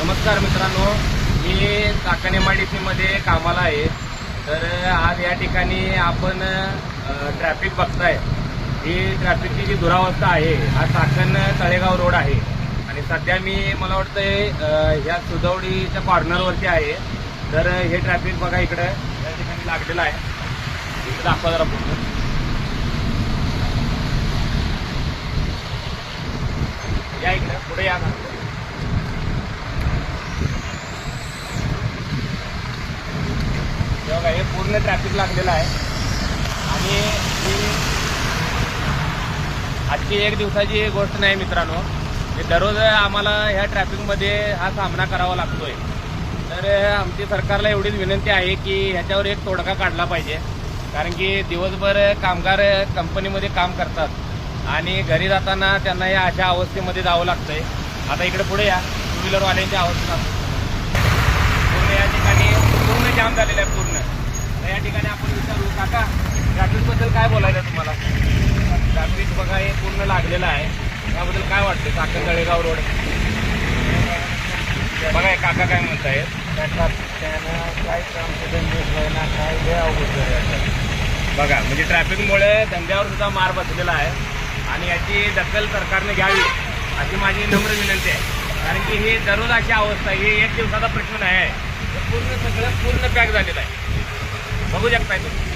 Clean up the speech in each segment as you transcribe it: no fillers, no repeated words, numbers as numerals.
नमस्कार मित्रांनो, मी चाकण MIDC मध्ये कामाला आहे. तर आज या ठिकाणी आपण ट्रॅफिक बघताय. ही ट्रॅफिकची जी दुरावस्था आहे, हा चाकण तळेगाव रोड आहे आणि सध्या मला वाटतंय ह्या सुदवडीच्या कॉर्नरवरती आहे. तर हे ट्रॅफिक बघा इकडे या ठिकाणी लागलेलं आहे. इकडे दाखवा जरा पूर्ण. या इकडे पुढे या ना. बघा हे पूर्ण ट्रॅफिक लागलेलं आहे आणि आजची एक दिवसाची गोष्ट नाही मित्रांनो. हे दररोज आम्हाला ह्या ट्रॅफिकमध्ये हा सामना करावा लागतोय. तर आमची सरकारला एवढीच विनंती आहे की ह्याच्यावर एक तोडगा काढला पाहिजे. कारण की दिवसभर कामगार कंपनीमध्ये काम करतात आणि घरी जाताना त्यांना या अशा अवस्थेमध्ये जावं लागतंय. आता इकडे पुढे या. टू व्हीलरवाल्यांची अवस्था पूर्ण या ठिकाणी पूर्ण जाम झालेलं आहे पूर्ण. या ठिकाणी आपण विचारू, काका ट्रॅफिकबद्दल काय बोलायचं तुम्हाला? ट्रॅफिक बघा हे पूर्ण लागलेलं आहे, त्याबद्दल काय वाटतं? चाकण तळेगाव रोड बघा हे काका काय म्हणतायत? काय काम काय अवघड बघा म्हणजे ट्रॅफिकमुळे धंद्यावर सुद्धा मार बसलेला आहे आणि याची दखल सरकारने घ्यावी अशी माझी नम्र विनंती आहे. कारण की ही दररोज अशी अवस्था, ही एक दिवसाचा प्रश्न नाही आहे. पूर्ण सगळं पूर्ण पॅक झालेलं आहे, बघू शकताय तुम्ही.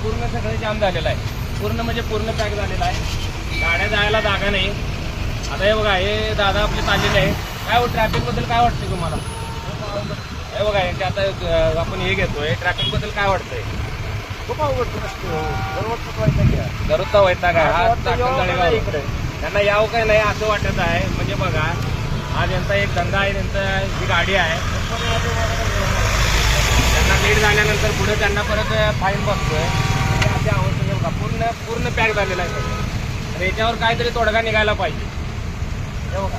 पूर्ण सगळं जाम झालेलं आहे, पूर्ण म्हणजे पूर्ण पॅक झालेलं आहे. गाड्या जायला जागा नाही. आता हे बघा हे दादा आपले चाललेले आहे. काय हो ट्रॅफिकबद्दल काय वाटतंय तुम्हाला? हे बघा यांचे आता आपण हे घेतोय, ट्रॅफिकबद्दल काय वाटतंय? खूप अवघड दररोजचा वैताग आहे हा चाकण तळेगाव. इकडे त्यांना यावं काय नाही असं वाटत आहे. म्हणजे बघा आज यांचा एक धंदा आहे, त्यांचा जी गाडी आहे त्यांना लेट झाल्यानंतर पुढे त्यांना परत फाईन बसतोय. अशा अवस्थेने बघा पूर्ण पॅक झालेला आहे. तर याच्यावर काहीतरी तोडगा निघायला पाहिजे. हे बघा